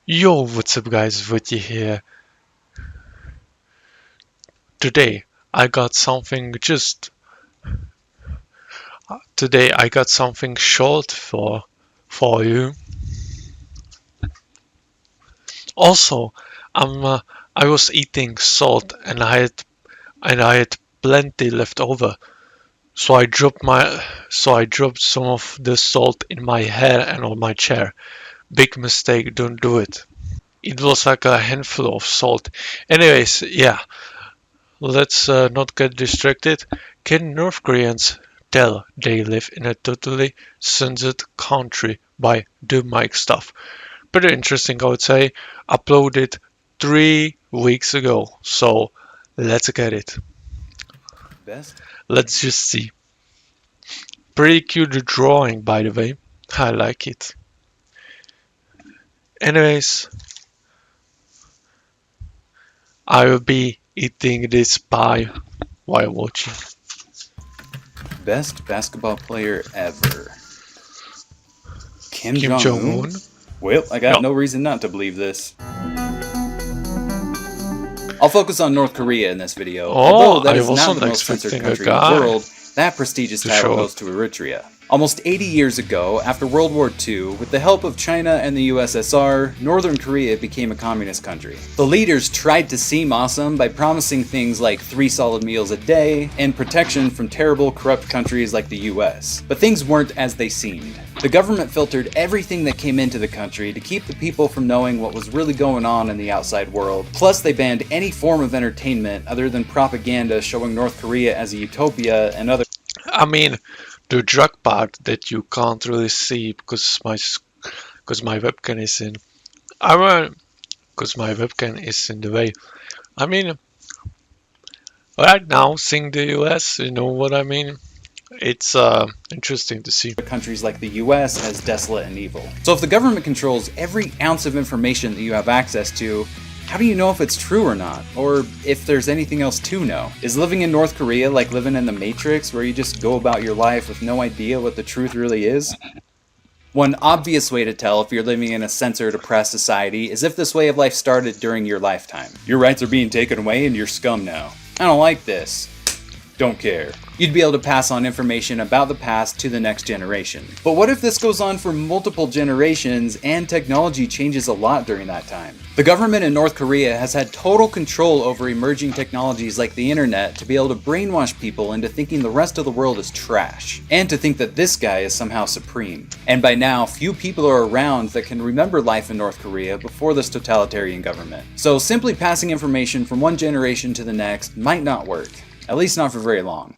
Yo, what's up guys, Vojtech here. Today I got something just today I got something short for you. Also, I was eating salt and I had plenty left over. So I dropped some of the salt in my hair and on my chair. Big mistake, don't do it. It was like a handful of salt. Anyways, yeah. Let's not get distracted. Can North Koreans tell they live in a totally censored country by the mic stuff? Pretty interesting, I would say. Uploaded 3 weeks ago, so let's get it. Best? Let's just see. Pretty cute drawing, by the way. I like it. Anyways, I will be eating this pie while watching. Best basketball player ever. Kim Kim Jong-un? Jong-un? Well, I got No. no reason not to believe this. I'll focus on North Korea in this video. Although that I is not wasn't the most censored expecting a country in the guy world, that prestigious to title show goes to Eritrea. Almost 80 years ago, after World War II, with the help of China and the USSR, Northern Korea became a communist country. The leaders tried to seem awesome by promising things like 3 solid meals a day and protection from terrible, corrupt countries like the US. But things weren't as they seemed. The government filtered everything that came into the country to keep the people from knowing what was really going on in the outside world. Plus, they banned any form of entertainment other than propaganda showing North Korea as a utopia and other. I mean, the drug part that you can't really see because my webcam is in. Because my webcam is in the way. I mean, right now, seeing the US, you know what I mean? It's interesting to see. Countries like the US as desolate and evil. So if the government controls every ounce of information that you have access to, how do you know if it's true or not? Or if there's anything else to know? Is living in North Korea like living in the Matrix, where you just go about your life with no idea what the truth really is? One obvious way to tell if you're living in a censored, oppressed society is if this way of life started during your lifetime. Your rights are being taken away and you're scum now. I don't like this. Don't care. You'd be able to pass on information about the past to the next generation. But what if this goes on for multiple generations and technology changes a lot during that time? The government in North Korea has had total control over emerging technologies like the internet to be able to brainwash people into thinking the rest of the world is trash, and to think that this guy is somehow supreme. And by now, few people are around that can remember life in North Korea before this totalitarian government. So simply passing information from one generation to the next might not work. At least not for very long.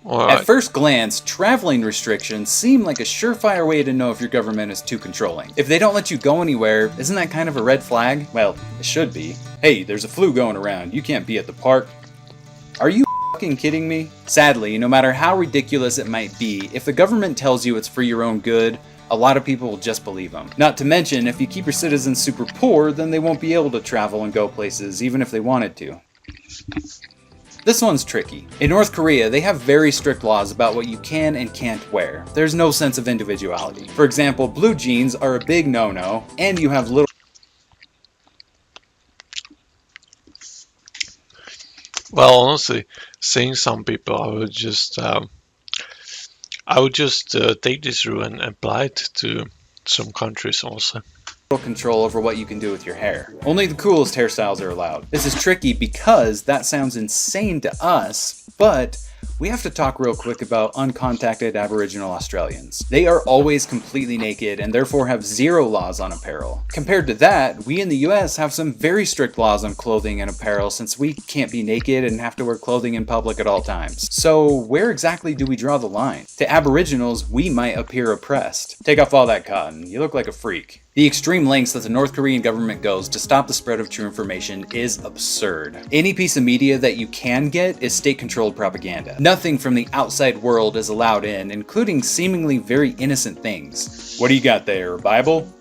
At first glance, traveling restrictions seem like a surefire way to know if your government is too controlling. If they don't let you go anywhere, isn't that kind of a red flag? Well, it should be. Hey, there's a flu going around, you can't be at the park. Are you fucking kidding me? Sadly, no matter how ridiculous it might be, if the government tells you it's for your own good, a lot of people will just believe them. Not to mention, if you keep your citizens super poor, then they won't be able to travel and go places, even if they wanted to. This one's tricky. In North Korea, they have very strict laws about what you can and can't wear. There's no sense of individuality. For example, blue jeans are a big no-no, and you have little... Well, honestly, seeing some people, I would just take this rule and apply it to some countries also. Control over what you can do with your hair. Only the coolest hairstyles are allowed. This is tricky because that sounds insane to us, but we have to talk real quick about uncontacted Aboriginal Australians. They are always completely naked and therefore have zero laws on apparel. Compared to that, we in the US have some very strict laws on clothing and apparel since we can't be naked and have to wear clothing in public at all times. So where exactly do we draw the line? To Aboriginals, we might appear oppressed. Take off all that cotton, you look like a freak. The extreme lengths that the North Korean government goes to stop the spread of true information is absurd. Any piece of media that you can get is state-controlled propaganda. Nothing from the outside world is allowed in, including seemingly very innocent things. What do you got there, a Bible?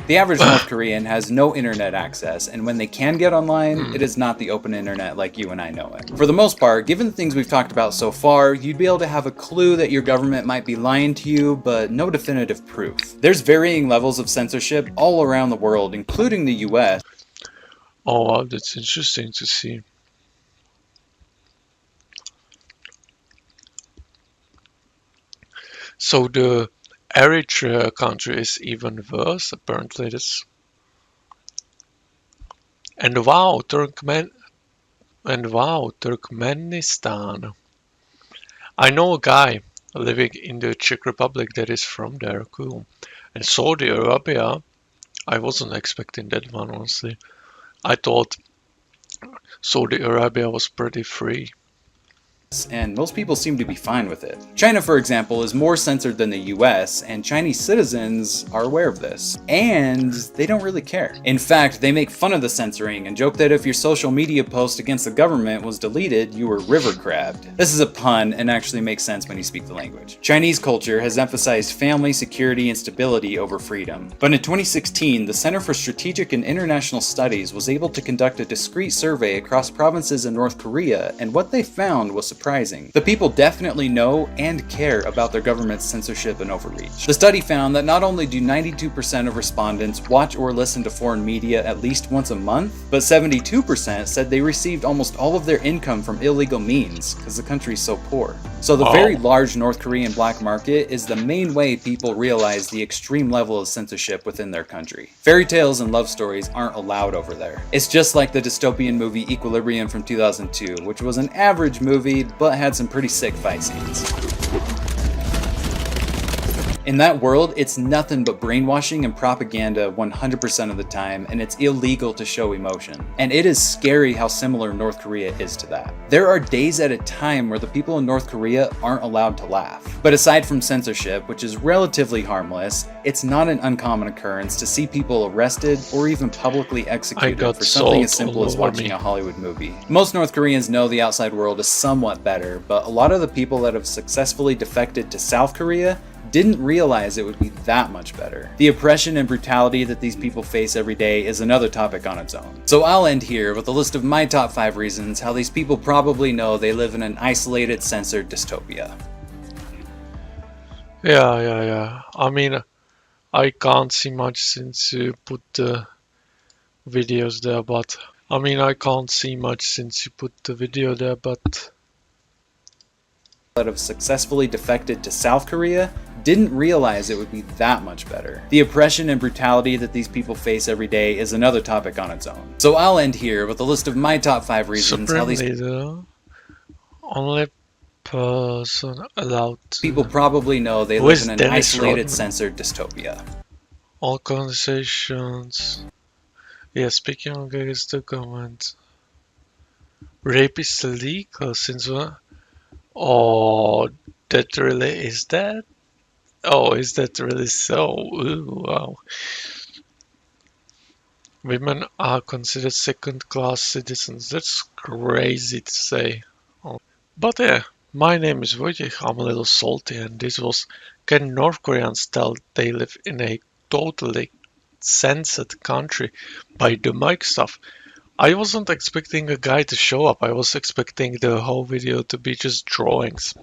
The average North Korean has no internet access, and when they can get online, it is not the open internet like you and I know it. For the most part, given the things we've talked about so far, you'd be able to have a clue that your government might be lying to you, but no definitive proof. There's varying levels of censorship all around the world, including the US. Oh, wow, that's interesting to see. So the Eritrea country is even worse, apparently. And wow, Turkmenistan. I know a guy living in the Czech Republic that is from there. Cool. And Saudi Arabia, I wasn't expecting that one, honestly. I thought Saudi Arabia was pretty free. And most people seem to be fine with it. China, for example, is more censored than the US, and Chinese citizens are aware of this. And they don't really care. In fact, they make fun of the censoring and joke that if your social media post against the government was deleted, you were river crabbed. This is a pun and actually makes sense when you speak the language. Chinese culture has emphasized family, security, and stability over freedom. But in 2016, the Center for Strategic and International Studies was able to conduct a discrete survey across provinces in North Korea, and what they found was surprising. The people definitely know and care about their government's censorship and overreach. The study found that not only do 92% of respondents watch or listen to foreign media at least once a month, but 72% said they received almost all of their income from illegal means because the country's so poor. So the very large North Korean black market is the main way people realize the extreme level of censorship within their country. Fairy tales and love stories aren't allowed over there. It's just like the dystopian movie Equilibrium from 2002, which was an average movie, but had some pretty sick fight scenes. In that world, it's nothing but brainwashing and propaganda 100% of the time, and it's illegal to show emotion. And it is scary how similar North Korea is to that. There are days at a time where the people in North Korea aren't allowed to laugh. But aside from censorship, which is relatively harmless, it's not an uncommon occurrence to see people arrested or even publicly executed for something as simple as watching a Hollywood movie. Most North Koreans know the outside world is somewhat better, but a lot of the people that have successfully defected to South Korea didn't realize it would be that much better. The oppression and brutality that these people face every day is another topic on its own. So I'll end here with a list of my top 5 reasons how these people probably know they live in an isolated, censored dystopia. Yeah. I mean, I can't see much since you put the videos there, but that have successfully defected to South Korea didn't realize it would be that much better. The oppression and brutality that these people face every day is another topic on its own. So I'll end here with a list of my top 5 reasons how these only person allowed people probably know they live in an isolated, censored dystopia. All conversations. Yeah, speaking against the government. Rape is illegal since when? Oh, that really is that? Oh, is that really so? Ooh, wow. Women are considered second-class citizens. That's crazy to say. Oh. But yeah, my name is Vojtech. I'm a little salty, and this was Can North Koreans Tell They Live in a Totally Censored Country by the Mike stuff. I wasn't expecting a guy to show up. I was expecting the whole video to be just drawings.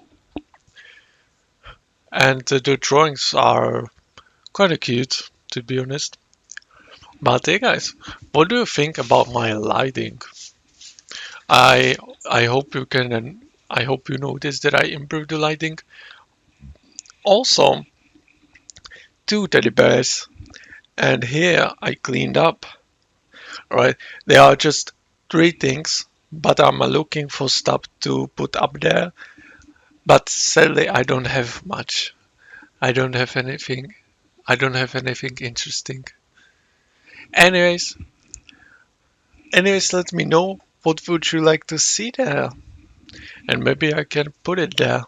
And the drawings are kind of cute, to be honest. But hey guys, what do you think about my lighting? I hope you can, and I hope you notice that I improved the lighting. Also, 2 teddy bears, and here I cleaned up. Right, there are just 3 things, but I'm looking for stuff to put up there. But sadly, I don't have much. I don't have anything interesting. Anyways, let me know what would you like to see there, and maybe I can put it there.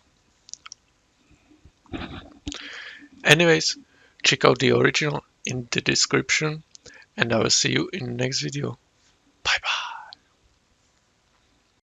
Anyways, check out the original in the description, and I will see you in the next video. Bye bye.